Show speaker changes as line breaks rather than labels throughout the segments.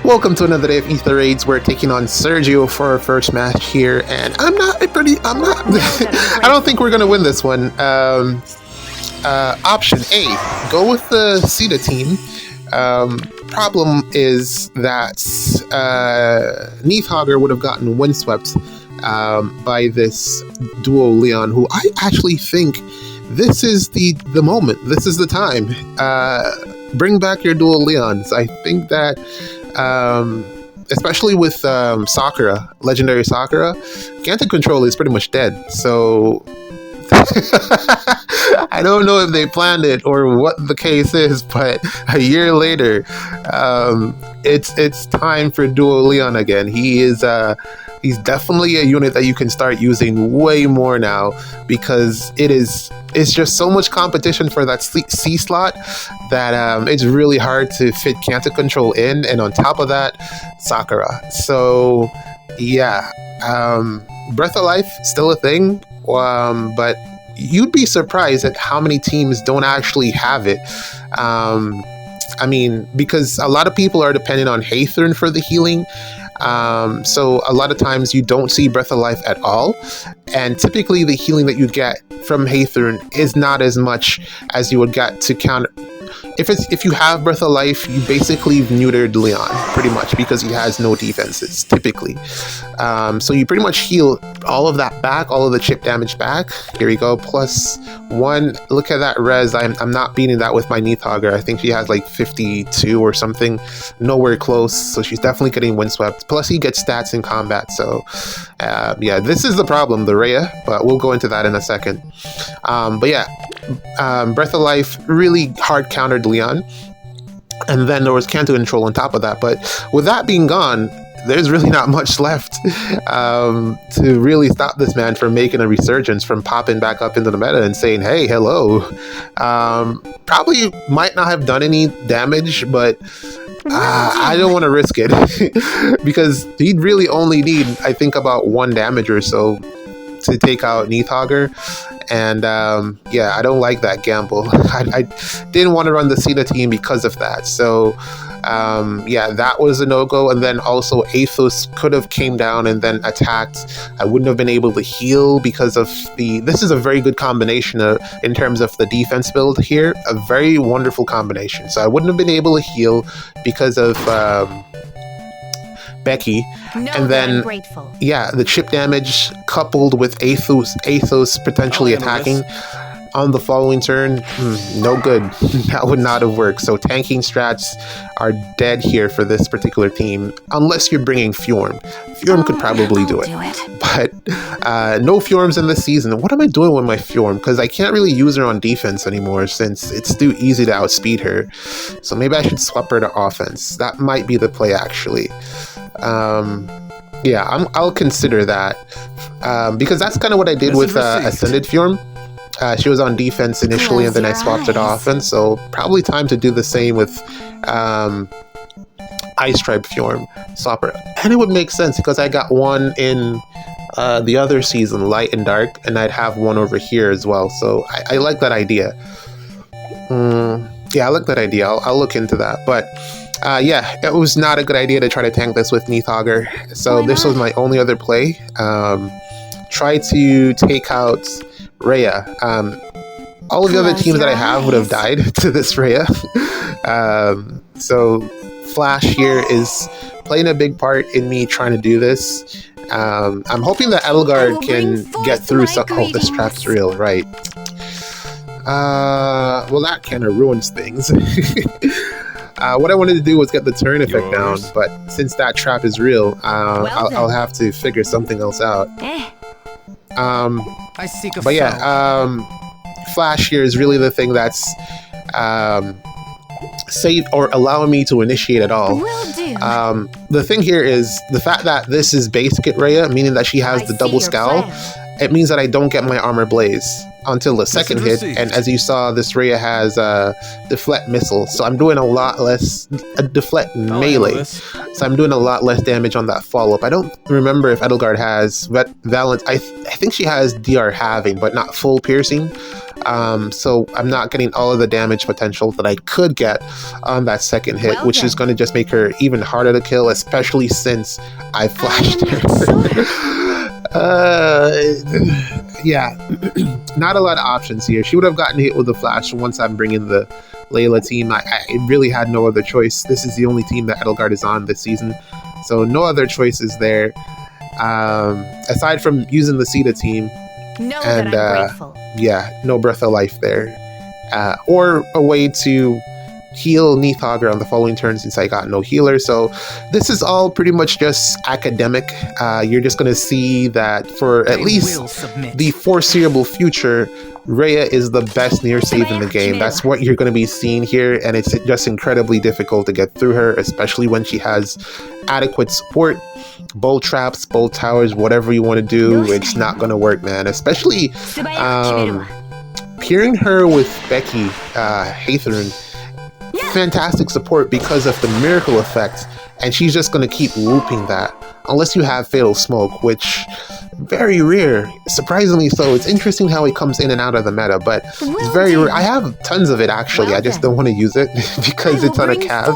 Welcome to another day of Ether Raids. We're taking on Sergio for our first match here, and I'm not. I don't think we're gonna win this one. Option A: go with the Sita team. Problem is that Neathhogger would have gotten windswept by this duo Leon, who I actually think this is the moment. This is the time. Bring back your dual Leons. I think that, especially with Sakura, legendary Sakura, Ganta Control is pretty much dead. So I don't know if they planned it or what the case is, but a year later, it's time for dual Leon again. He's definitely a unit that you can start using way more now, because it's just so much competition for that C slot that it's really hard to fit Cancer Control in, and on top of that, Sakura. So yeah, Breath of Life still a thing, but you'd be surprised at how many teams don't actually have it. I mean, because a lot of people are dependent on Ather for the healing. So a lot of times you don't see Breath of Life at all, and typically the healing that you get from Ather is not as much as you would get to counter. If you have Breath of Life, you basically neutered Leon pretty much, because he has no defenses typically. So you pretty much heal all of that back, all of the chip damage back. Here we go, +1. Look at that res. I'm not beating that with my Neathhogger. I think she has like 52 or something, nowhere close. So she's definitely getting windswept. Plus he gets stats in combat. So yeah, this is the problem, the Rhea, but we'll go into that in a second. But yeah, Breath of Life really hard countered Leon, and then there was Canto Control on top of that. But with that being gone, there's really not much left to really stop this man from making a resurgence, from popping back up into the meta and saying, hey, hello. Probably might not have done any damage, but I don't want to risk it because he'd really only need, I think, about 1 damage or so to take out Neathhogger. And yeah, I don't like that gamble. I didn't want to run the Sita team because of that. So yeah, that was a no-go. And then also Athos could have came down and then attacked. I wouldn't have been able to heal because of this is a very good combination in terms of the defense build here. A very wonderful combination. So I wouldn't have been able to heal because of Becky. And then yeah, the chip damage coupled with Athos potentially attacking on the following turn, no good. That would not have worked. So tanking strats are dead here for this particular team, unless you're bringing Fjorm. Fjorm could probably do it. But no Fjorms in this season. What am I doing with my Fjorm? Because I can't really use her on defense anymore, since it's too easy to outspeed her. So maybe I should swap her to offense. That might be the play, actually. Yeah, I'll consider that, because that's kind of what I did with Ascended Fjorm. She was on defense initially, and then I swapped her to offense. So probably time to do the same with Ice Tribe Fjorm. Swap her, and it would make sense because I got one in the other season, Light and Dark, and I'd have one over here as well. So I like that idea. Yeah, I like that idea. I'll look into that, but. Yeah, it was not a good idea to try to tank this with Neathhogger. So this was my only other play. Try to take out Rhea. All of the other teams that I have would have died to this Rhea. So Flash here is playing a big part in me trying to do this. I'm hoping that Edelgard can get through some. Oh, this trap's real, right? Well, that kind of ruins things. What I wanted to do was get the turn effect down, but since that trap is real, I'll have to figure something else out. But yeah, Flash here is really the thing that's save or allowing me to initiate at all. The thing here is the fact that this is basic at Rhea, meaning that she has the double scowl. It means that I don't get my armor blaze until the second hit, and as you saw, this Rhea has deflect missile, so I'm doing a lot less deflect melee, so I'm doing a lot less damage on that follow-up. I don't remember if Edelgard has Valent. I think she has DR halving, but not full piercing. So I'm not getting all of the damage potential that I could get on that second hit, which is going to just make her even harder to kill, especially since I flashed her. Yeah, not a lot of options here. She would have gotten hit with the flash once I'm bringing the Layla team. I really had no other choice. This is the only team that Edelgard is on this season, so no other choices there. Aside from using the Sita team, and yeah, no breath of life there, or a way to heal Neathauger on the following turn since I got no healer. So this is all pretty much just academic. You're just going to see that for at least the foreseeable future, Rhea is the best near save in the game. That's what you're going to be seeing here, and it's just incredibly difficult to get through her, especially when she has adequate support. Bolt traps, bolt towers, whatever you want to do, it's not going to work, man. Especially pairing her with Becky Hathern. Fantastic support because of the miracle effect, and she's just going to keep looping that unless you have Fatal Smoke, which very rare, surprisingly so. It's interesting how it comes in and out of the meta, but it's very rare. I have tons of it actually. I just don't want to use it because it's on a cav,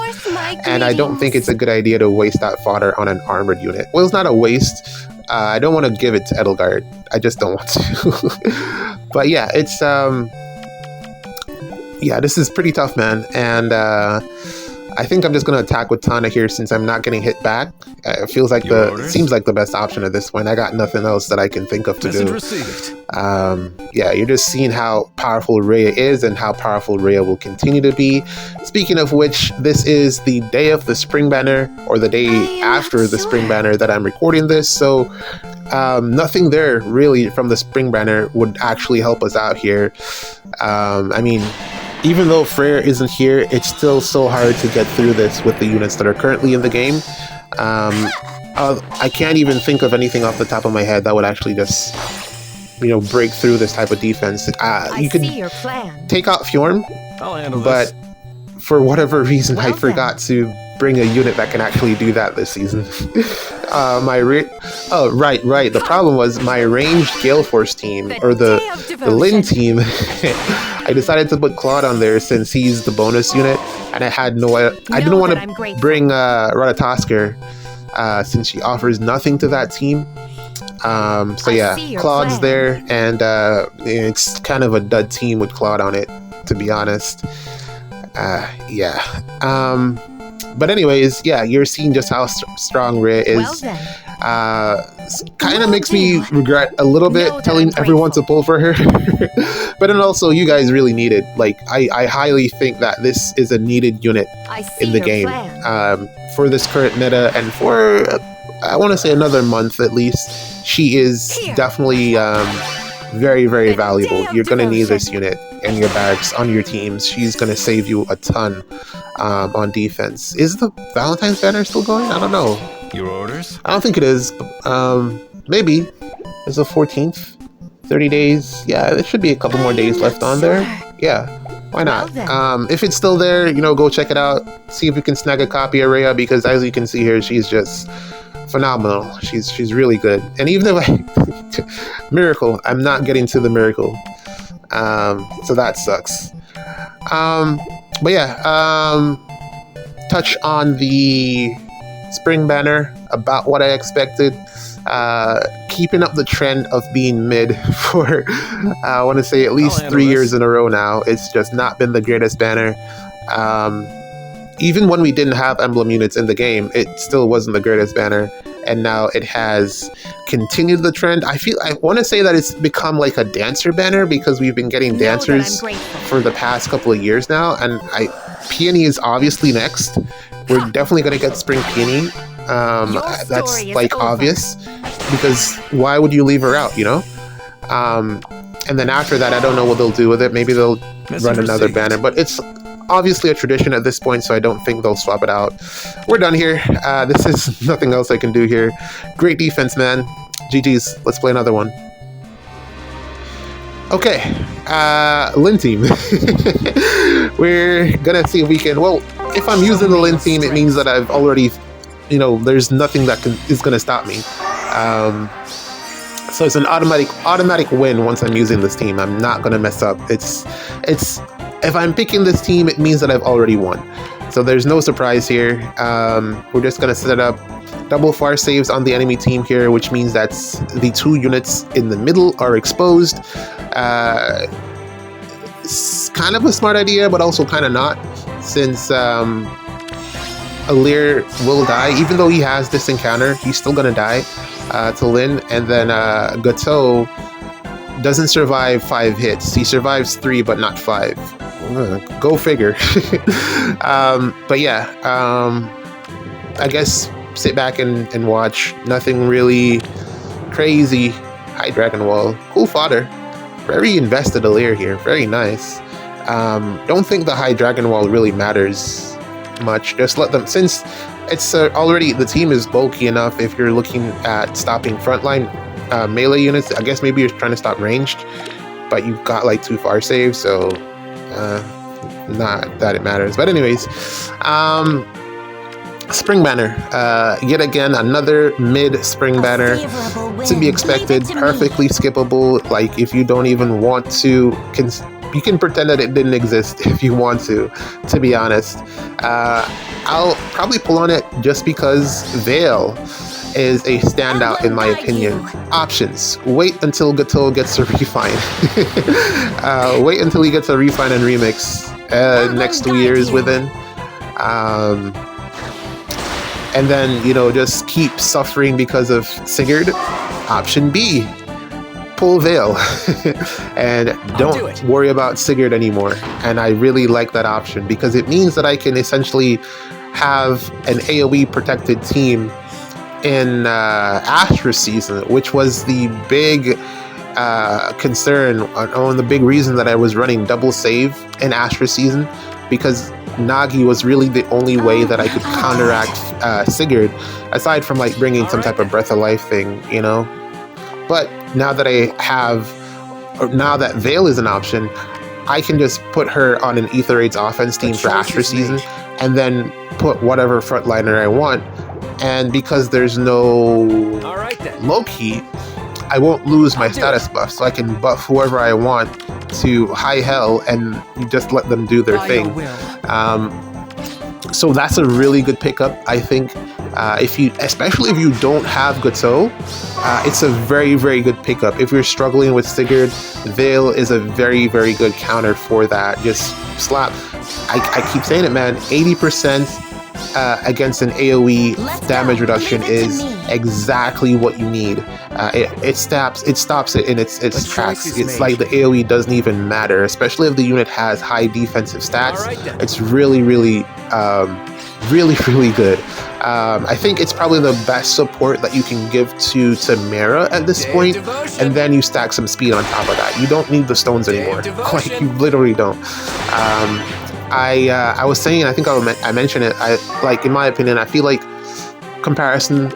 and I don't think it's a good idea to waste that fodder on an armored unit. Well, it's not a waste. I don't want to give it to Edelgard. I just don't want to. But yeah, it's yeah, this is pretty tough, man. And I think I'm just going to attack with Tana here since I'm not getting hit back. It feels like seems like the best option at this point. I got nothing else that I can think of to do. Yeah, you're just seeing how powerful Rhea is and how powerful Rhea will continue to be. Speaking of which, this is the day of the Spring Banner, or the day after the Spring Banner that I'm recording this. So nothing there really from the Spring Banner would actually help us out here. I mean, even though Freyr isn't here, it's still so hard to get through this with the units that are currently in the game. I can't even think of anything off the top of my head that would actually just, break through this type of defense. You could take out Fjorm, but for whatever reason, I forgot to bring a unit that can actually do that this season. Right. The problem was my ranged Gale Force team, or the Lin team. I decided to put Claude on there since he's the bonus unit, and I had I didn't want to bring Ratatosker since she offers nothing to that team. So yeah, Claude's there, and it's kind of a dud team with Claude on it, to be honest. Yeah. But anyways, yeah, you're seeing just how strong Rhea is. Kind of makes me regret a little bit telling everyone to pull for her. But then also, you guys really need it. Like, I highly think that this is a needed unit in the game for this current meta, and for, I want to say, another month at least. She is definitely very, very valuable. You're going to need this unit in your barracks, on your teams. She's going to save you a ton on defense. Is the Valentine's banner still going? I don't know.
Your orders?
I don't think it is. Maybe. It's the 14th. 30 days. Yeah, there should be a couple more days left on there. Yeah, why not? If it's still there, go check it out. See if you can snag a copy of Rhea, because as you can see here, she's just phenomenal. She's really good. And even if I Miracle, I'm not getting to the Miracle. So that sucks. But yeah, touch on the Spring Banner, about what I expected. Keeping up the trend of being mid for I want to say at least 3 years in a row now. It's just not been the greatest banner. Even when we didn't have emblem units in the game, it still wasn't the greatest banner, and now it has continued the trend. I want to say that it's become like a dancer banner, because we've been getting dancers for the past couple of years now, and Peony is obviously next. We're definitely going to get Spring Peony. That's like obvious, because why would you leave her out, and then after that, I don't know what they'll do with it. Maybe they'll run another banner, but it's obviously a tradition at this point, so I don't think they'll swap it out. We're done here. This is nothing else I can do here. Great defense, man. GG's. Let's play another one. Okay, Lin team. We're gonna see if we can, well, if I'm using the Lin team, it means that I've already, there's nothing that is gonna stop me. So it's an automatic win once I'm using this team. I'm not gonna mess up. It's if I'm picking this team, it means that I've already won. So there's no surprise here. We're just gonna set up double far saves on the enemy team here, which means that the 2 units in the middle are exposed. It's kind of a smart idea, but also kind of not, since Ather will die. Even though he has this encounter, he's still gonna die to Lin, and then Gateau doesn't survive 5 hits. He survives 3, but not 5. Go figure. But yeah, I guess sit back and watch. Nothing really crazy. High Dragon Wall. Cool fodder. Very invested Ather here. Very nice. Don't think the High Dragon Wall really matters much. Just let them, since it's already, the team is bulky enough. If you're looking at stopping frontline melee units, I guess maybe you're trying to stop ranged, but you've got like 2 far saves, so not that it matters. But anyways, Spring Banner, yet again another mid Spring Banner, to be expected, perfectly skippable. Like, if you don't even want to, you can pretend that it didn't exist if you want to be honest. I'll probably pull on it just because Veil is a standout in my opinion. Options: wait until Gateau gets a refine. Wait until he gets a refine and remix next 2 years within. And then, you know, just keep suffering because of Sigurd. Option B: pull Veil and don't worry about Sigurd anymore. And I really like that option because it means that I can essentially have an AoE protected team in Astra season, which was the big concern, on the big reason that I was running double save in Astra season, because Nagi was really the only way that I could counteract Sigurd, aside from like bringing some type of breath of life thing, you know. But now that now that Veil is an option, I can just put her on an Ether Aid's offense team for Astra season, and then put whatever frontliner I want. And because there's no Loki, I won't lose my status buff, so I can buff whoever I want to high hell and just let them do their thing. So that's a really good pickup, I think. Especially if you don't have Gateau, it's a very, very good pickup. If you're struggling with Sigurd, Veil is a very, very good counter for that. Just slap. I keep saying it, man. 80% against an AoE damage reduction is exactly what you need. It stops it in its tracks. It's like the AoE doesn't even matter, especially if the unit has high defensive stats. It's really, really, really good. I think it's probably the best support that you can give to Tamara at this point, and then you stack some speed on top of that. You don't need the stones anymore. Like, you literally don't. I was saying, I think I mentioned it, like, in my opinion, I feel like comparison,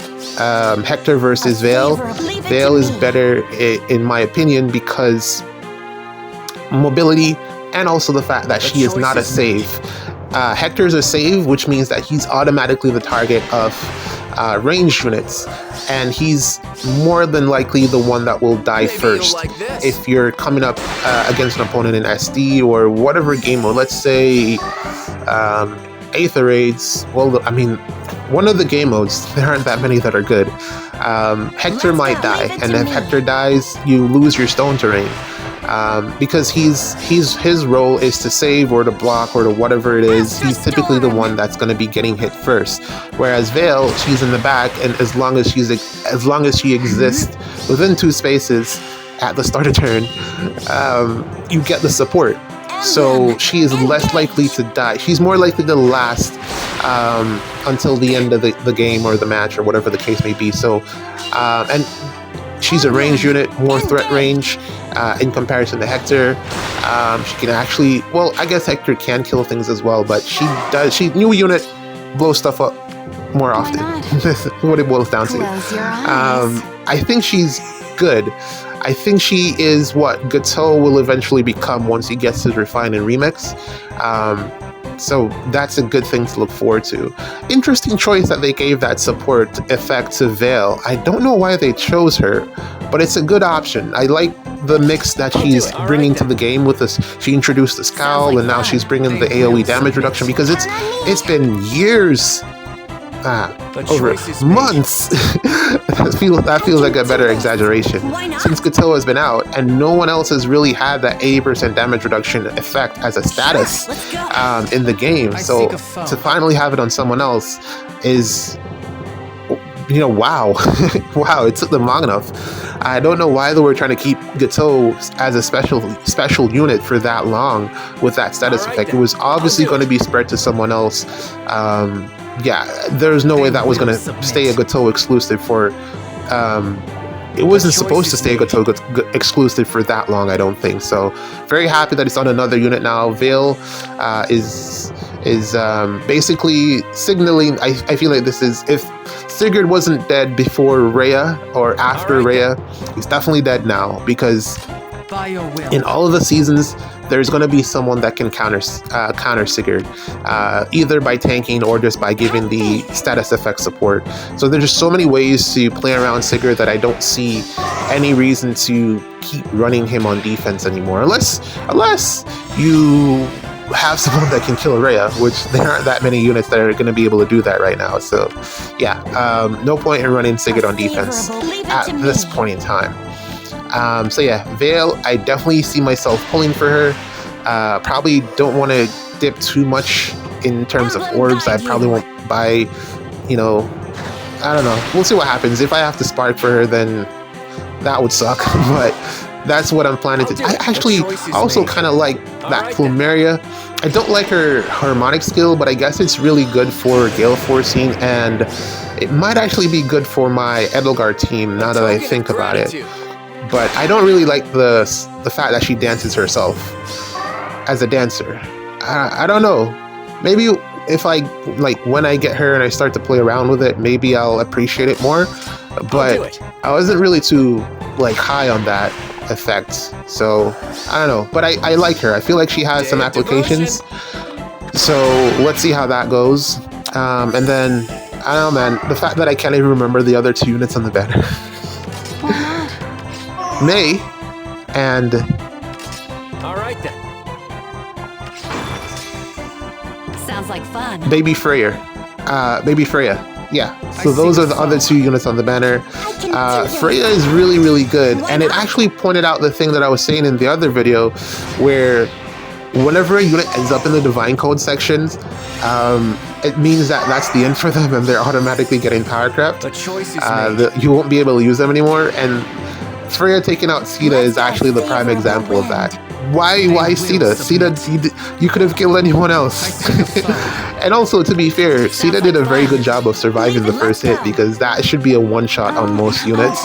Hector versus Veil is better in my opinion because mobility, and also the fact that she is not a save. Hector's a save, which means that he's automatically the target of ranged units, and he's more than likely the one that will die first. If you're coming up against an opponent in SD or whatever game mode, let's say Ather Raids, well, I mean, one of the game modes, there aren't that many that are good. Hector might die, and if Hector dies, you lose your stone terrain. Because his role is to save or to block or to whatever it is. He's typically the one that's going to be getting hit first. Whereas Veil, she's in the back, and as long as she exists within 2 spaces at the start of turn, you get the support. So she is less likely to die. She's more likely to last until the end of the game or the match or whatever the case may be. So, and she's a ranged unit, more threat range in comparison to Hector. She can actually, well, I guess Hector can kill things as well, but new unit blows stuff up more often. That's what it boils down to. I think she's good. I think she is what Gateau will eventually become once he gets his refine and remix. So that's a good thing to look forward to. Interesting choice that they gave that support effect to Veil. I don't know why they chose her, but it's a good option. I like the mix that she's bringing to the game with this. She introduced the scowl, and now she's bringing the AoE damage reduction, because it's been years, over months. that feels like a better exaggeration, since Gato has been out, and no one else has really had that 80% damage reduction effect as a status in the game. So to finally have it on someone else is, wow. Wow, it took them long enough. I don't know why they were trying to keep Gato as a special unit for that long with that status effect. It was obviously going to be spread to someone else. Yeah, there's no way that was going to stay a Gato exclusive for... it wasn't supposed to stay a Gato exclusive for that long, I don't think. So, very happy that it's on another unit now. Veil is basically signaling... I feel like this is... If Sigurd wasn't dead before Rhea or after Rhea, he's definitely dead now, because in all of the seasons, there's going to be someone that can counter Sigurd, either by tanking or just by giving the status effect support. So there's just so many ways to play around Sigurd that I don't see any reason to keep running him on defense anymore, unless you have someone that can kill Rhea, which there aren't that many units that are going to be able to do that right now. So yeah, no point in running Sigurd on defense at this point in time. So yeah, Veil, I definitely see myself pulling for her. Probably don't want to dip too much in terms of orbs. I probably won't buy, I don't know. We'll see what happens. If I have to spark for her, then that would suck. But that's what I'm planning to do. I actually also kind of like that Plumeria. I don't like her harmonic skill, but I guess it's really good for Gale Forcing, and it might actually be good for my Edelgard team now that I think about it. But I don't really like the fact that she dances herself as a dancer. I don't know. Maybe if when I get her and I start to play around with it, maybe I'll appreciate it more. But I wasn't really too high on that effect. So I don't know. But I like her. I feel like she has some applications. So let's see how that goes. And then I don't know, man. The fact that I can't even remember the other two units on the banner. May and
sounds like fun.
Baby Freya. Yeah. So those are the other two units on the banner. Freya is really, really good, and it actually pointed out the thing that I was saying in the other video, where whenever a unit ends up in the Divine Code sections, it means that that's the end for them, and they're automatically getting power crept. You won't be able to use them anymore, and Freya taking out Sita is actually the prime example of that. Why Sita? Sita, you could have killed anyone else. And also, to be fair, Sita did a very good job of surviving the first hit, because that should be a one-shot on most units.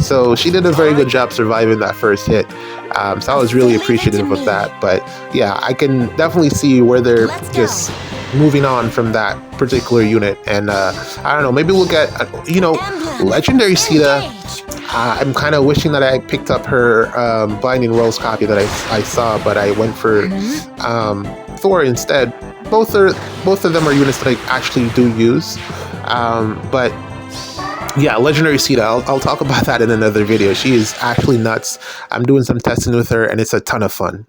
So she did a very good job surviving that first hit. So I was really appreciative of that. But yeah, I can definitely see where they're just moving on from that particular unit. And I don't know, maybe we'll get, Legendary Sita. I'm kind of wishing that I picked up her Blinding Rose copy that I saw, but I went for Thor instead. Both of them are units that I actually do use. But yeah, Legendary Sita, I'll talk about that in another video. She is actually nuts. I'm doing some testing with her, and it's a ton of fun.